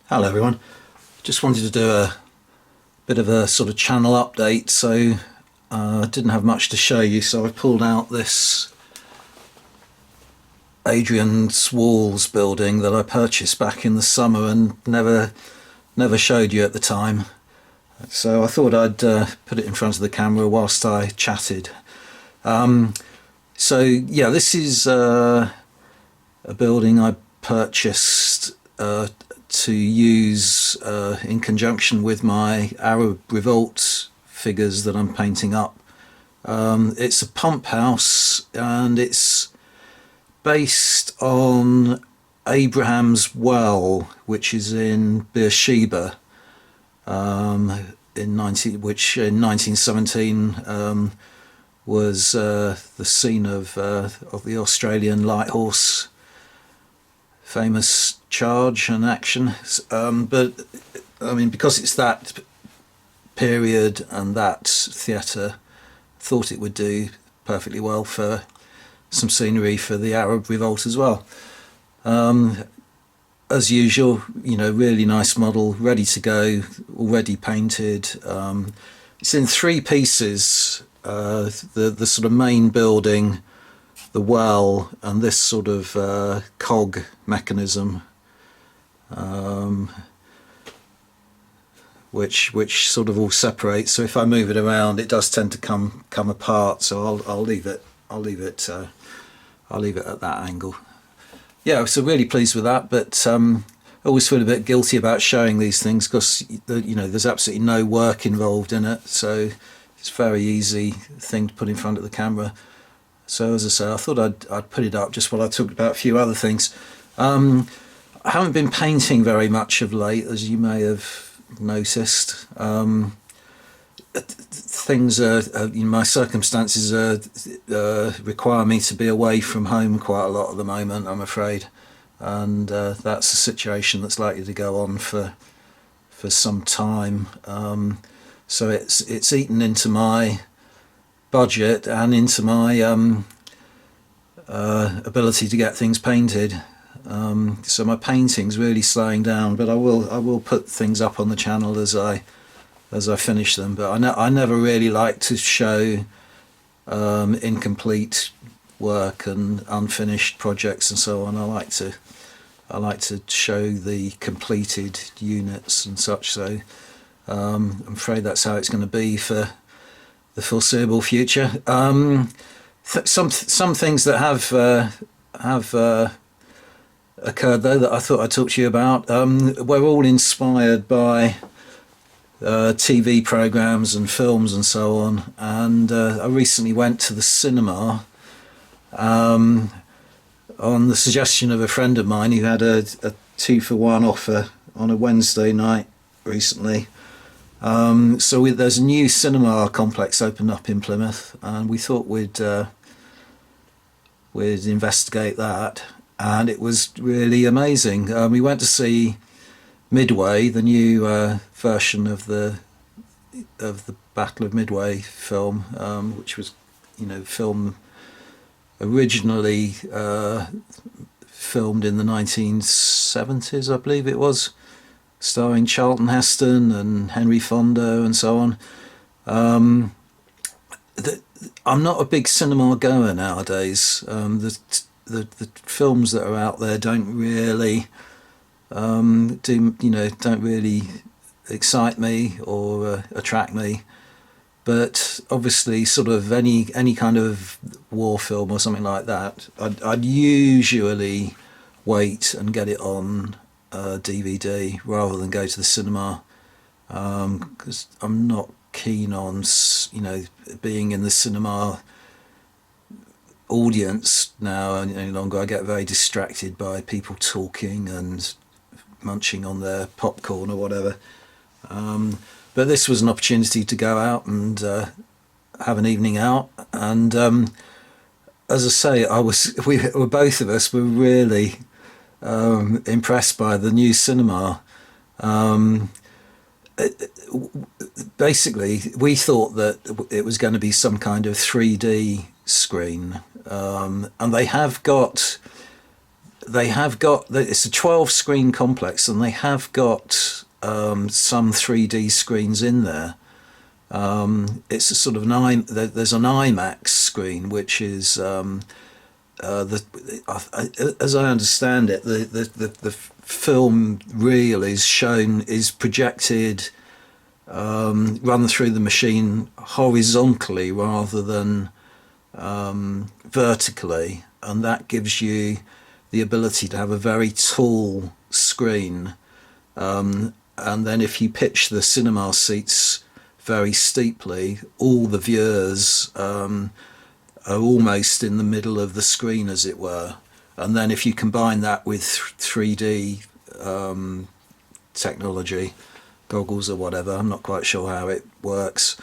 Hello everyone. Just wanted to do a bit of a sort of channel update. So I didn't have much to show you, so I pulled out this Adrian Swalls building that I purchased back in the summer and never showed you at the time. So I thought I'd put it in front of the camera whilst I chatted. So yeah, this is a building I purchased to use in conjunction with my Arab Revolt figures that I'm painting up. It's a pump house and it's based on Abraham's Well, which is in Beersheba, which in 1917 was the scene of the Australian light horse famous charge and action. But I mean, because it's that period and that theatre, thought it would do perfectly well for some scenery for the Arab Revolt as well. As usual, really nice model, ready to go, already painted. It's in three pieces: the sort of main building, the well, and this sort of cog mechanism, which sort of all separates. So if I move it around, it does tend to come apart. So I'll leave it at that angle. Yeah, so really pleased with that, but I always feel a bit guilty about showing these things because there's absolutely no work involved in it, so it's a very easy thing to put in front of the camera. So as I say, I thought I'd put it up just while I talked about a few other things. I haven't been painting very much of late, as you may have noticed. Things my circumstances require me to be away from home quite a lot at the moment, I'm afraid, and that's a situation that's likely to go on for some time. So it's eaten into my budget and into my ability to get things painted. So my painting's really slowing down, but I will put things up on the channel as I finish them. But I never really like to show incomplete work and unfinished projects and so on. I like to show the completed units and such. So I'm afraid that's how it's going to be for the foreseeable future. Some things that have occurred though that I thought I'd talk to you about. We're all inspired by TV programs and films and so on, and I recently went to the cinema on the suggestion of a friend of mine who had a 2-for-1 offer on a Wednesday night recently. So there's a new cinema complex opened up in Plymouth, and we thought we'd investigate that, and it was really amazing. We went to see Midway, the new version of the Battle of Midway film, which was, film originally filmed in the 1970s, I believe it was, starring Charlton Heston and Henry Fonda and so on. I'm not a big cinema goer nowadays. The films that are out there don't really don't really excite me or attract me. But obviously, sort of any kind of war film or something like that, I'd usually wait and get it on DVD rather than go to the cinema, because I'm not keen on being in the cinema audience now any longer. I get very distracted by people talking and munching on their popcorn or whatever. But this was an opportunity to go out and have an evening out, and as I say, both of us were really impressed by the new cinema. Basically, we thought that it was going to be some kind of 3D screen, and they have got they have got, it's a 12 screen complex, and they have got some 3D screens in there. It's a sort of there's an IMAX screen, which is as I understand it, the film reel is projected, run through the machine horizontally rather than vertically, and that gives you the ability to have a very tall screen. And then if you pitch the cinema seats very steeply, all the viewers are almost in the middle of the screen, as it were. And then if you combine that with 3D technology, goggles or whatever, I'm not quite sure how it works,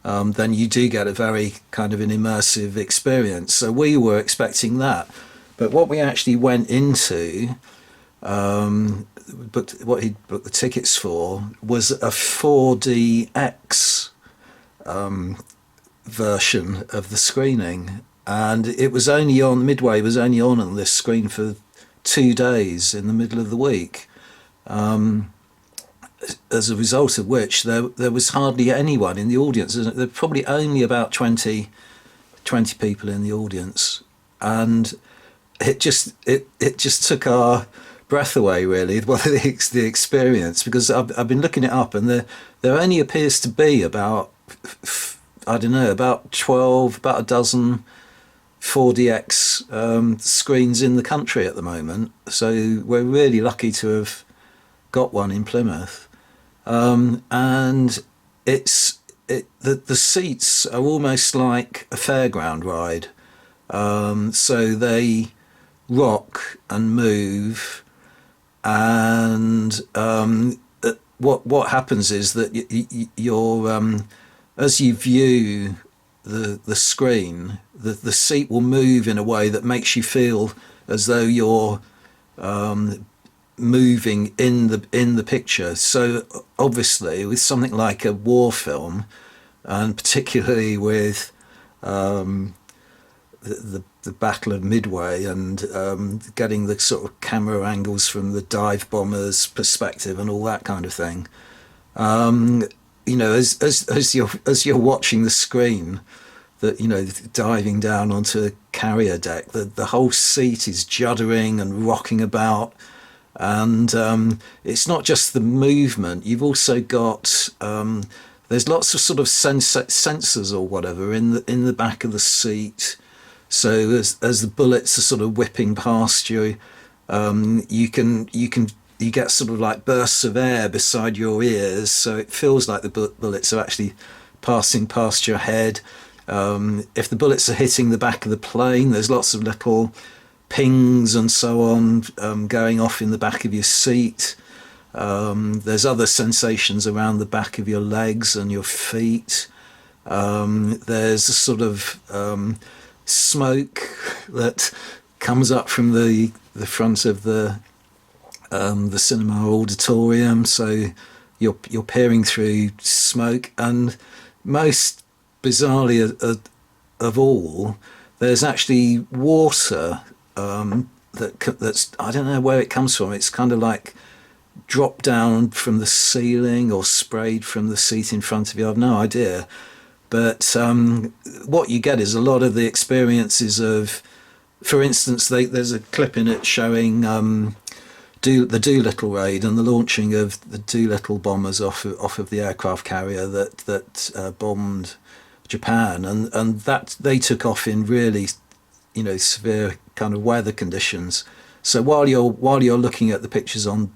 then you do get a very kind of an immersive experience. So we were expecting that. But what we actually went into, what he booked the tickets for, was a 4DX version of the screening, and it was only on, Midway was only on this screen for 2 days in the middle of the week, as a result of which there was hardly anyone in the audience. There were probably only about 20 people in the audience, and it just took our breath away, really, the experience, because I've been looking it up, and there only appears to be about, I don't know, about a dozen 4DX screens in the country at the moment. So we're really lucky to have got one in Plymouth, and the seats are almost like a fairground ride. So they rock and move, and what happens is that you're as you view the screen, the seat will move in a way that makes you feel as though you're moving in the picture. So obviously, with something like a war film, and particularly with the Battle of Midway, and getting the sort of camera angles from the dive bombers' perspective and all that kind of thing. You know, as you're watching the screen, that, you know, diving down onto a carrier deck, the whole seat is juddering and rocking about, and it's not just the movement. You've also got there's lots of sort of sensors or whatever in the back of the seat. So as the bullets are sort of whipping past you, you get sort of like bursts of air beside your ears, so it feels like the bullets are actually passing past your head. If the bullets are hitting the back of the plane, there's lots of little pings and so on going off in the back of your seat. There's other sensations around the back of your legs and your feet. There's a sort of smoke that comes up from the front of the cinema auditorium, so you're peering through smoke, and most bizarrely of all, there's actually water that's, I don't know where it comes from. It's kind of like dropped down from the ceiling or sprayed from the seat in front of you. I've no idea. But what you get is a lot of the experiences of, for instance, there's a clip in it showing the Doolittle raid and the launching of the Doolittle bombers off of the aircraft carrier that bombed Japan, and that they took off in really, you know, severe kind of weather conditions. So while you're looking at the pictures on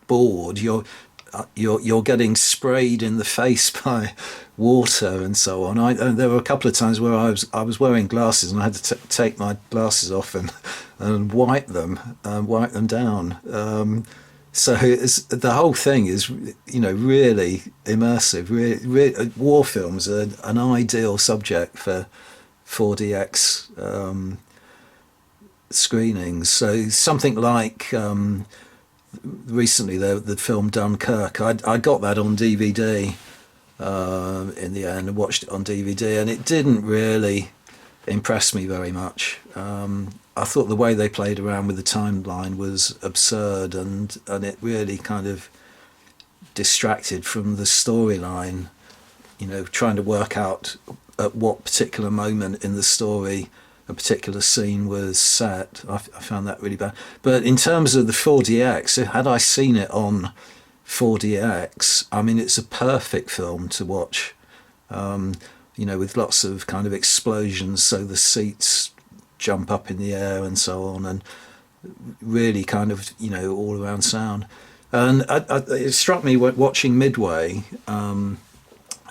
board, you're getting sprayed in the face by water and so on. There were a couple of times where I was wearing glasses, and I had to take my glasses off and wipe them down. So the whole thing is, you know, really immersive. War films are an ideal subject for 4DX screenings. So something like recently the film Dunkirk, I got that on DVD in the end, and watched it on DVD, and it didn't really impress me very much. I thought the way they played around with the timeline was absurd, and it really kind of distracted from the storyline. You know, trying to work out at what particular moment in the story a particular scene was set. I found that really bad. But in terms of the 4DX, had I seen it on 4DX, I mean, it's a perfect film to watch. You know, with lots of kind of explosions, so the seats jump up in the air and so on, and really kind of, you know, all around sound. And it struck me watching Midway,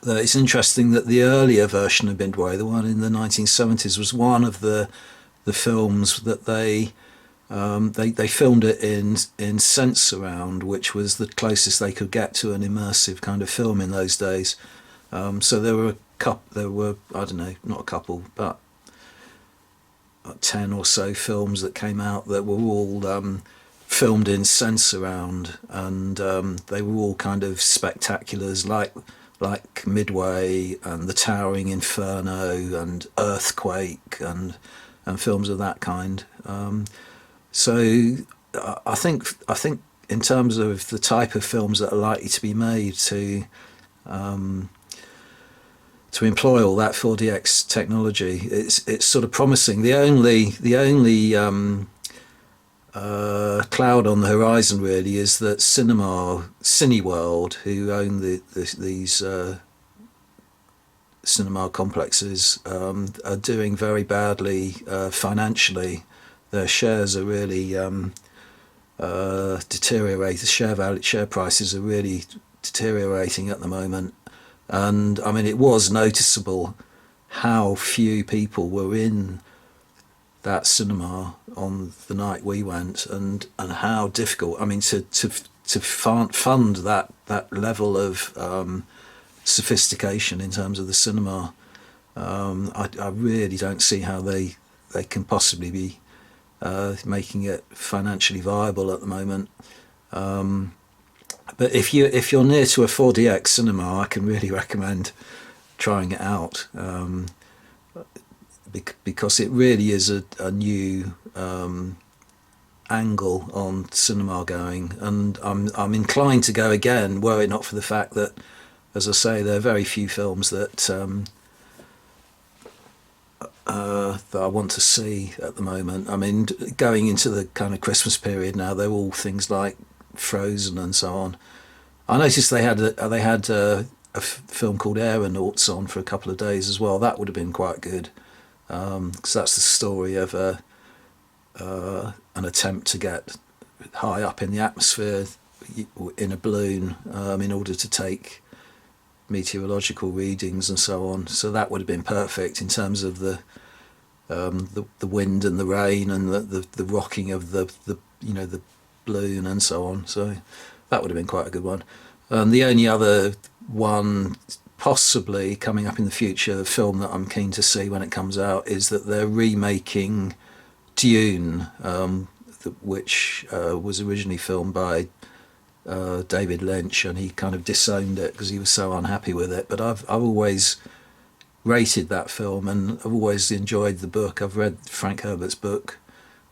that it's interesting that the earlier version of Midway, the one in the 1970s, was one of the films that they filmed it in Sensurround, which was the closest they could get to an immersive kind of film in those days. So there were I don't know, not a couple, but 10 or so films that came out that were all filmed in Sensurround, and they were all kind of spectaculars, like Midway and The Towering Inferno and Earthquake and films of that kind. So I think in terms of the type of films that are likely to be made to employ all that 4DX technology, it's sort of promising. The only cloud on the horizon really is that Cineworld, who own these cinema complexes, are doing very badly financially. Their shares are really deteriorating. Share prices are really deteriorating at the moment. And I mean, it was noticeable how few people were in that cinema on the night we went, and how difficult. I mean, to fund that level of sophistication in terms of the cinema, I really don't see how they can possibly be making it financially viable at the moment. But if you're near to a 4DX cinema, I can really recommend trying it out, because it really is a new angle on cinema going, and I'm inclined to go again, were it not for the fact that, as I say, there are very few films that I want to see at the moment. I mean, going into the kind of Christmas period now, they're all things like Frozen and so on. I noticed they had a film called Aeronauts on for a couple of days as well. That would have been quite good, because that's the story of an attempt to get high up in the atmosphere in a balloon, in order to take meteorological readings and so on. So that would have been perfect in terms of the wind and the rain and the rocking of the balloon and so on. So that would have been quite a good one. The only other one possibly coming up in the future, the film that I'm keen to see when it comes out, is that they're remaking Dune, which was originally filmed by David Lynch, and he kind of disowned it because he was so unhappy with it. But I've always rated that film, and I've always enjoyed the book. I've read Frank Herbert's book,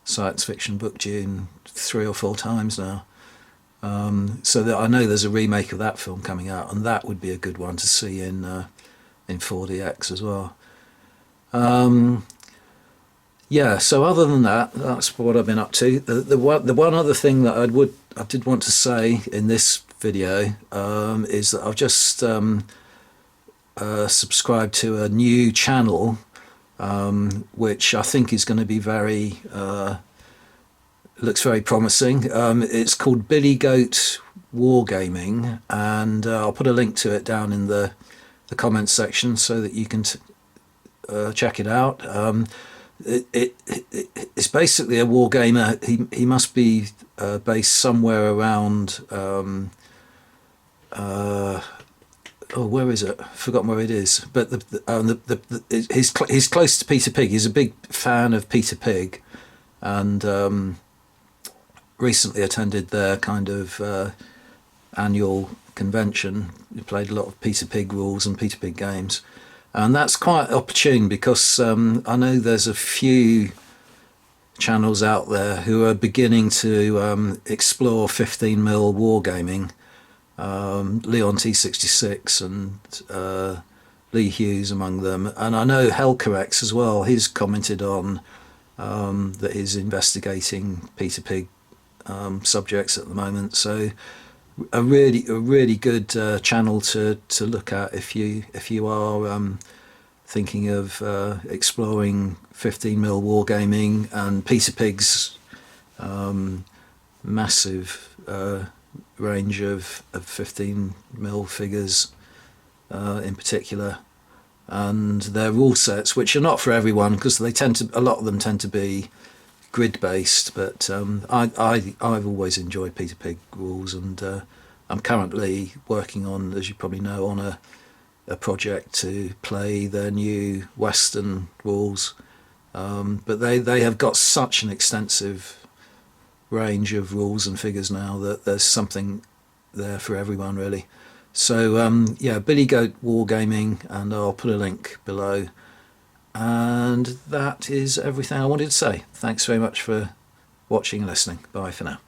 science fiction book Dune, 3 or 4 times now. So that I know there's a remake of that film coming out, and that would be a good one to see in 4DX as well. Yeah. So other than that, that's what I've been up to. The one other thing that I did want to say in this video is that I've just subscribed to a new channel, which I think is going to be looks very promising. It's called Billy Goat Wargaming, and I'll put a link to it down in the comments section so that you can check it out. It's basically a wargamer. He must be based somewhere around where is it? I've forgotten where it is. But he's close to Peter Pig. He's a big fan of Peter Pig, and recently attended their kind of annual convention. He played a lot of Peter Pig rules and Peter Pig games, and that's quite opportune because I know there's a few channels out there who are beginning to explore 15mm wargaming. Leon T66 and Lee Hughes among them, and I know Hellcorrex as well. He's commented on that he's investigating Peter Pig subjects at the moment. So a really good channel to look at if you are thinking of exploring 15mm wargaming, and Peter Pig's massive range of 15mm figures in particular, and their rule sets, which are not for everyone because a lot of them tend to be grid based, but I've always enjoyed Peter Pig rules, and I'm currently working on, as you probably know, on a project to play their new Western rules, but they have got such an extensive range of rules and figures now that there's something there for everyone really. So yeah, Billy Goat Wargaming, and I'll put a link below. And that is everything I wanted to say. Thanks very much for watching and listening. Bye for now.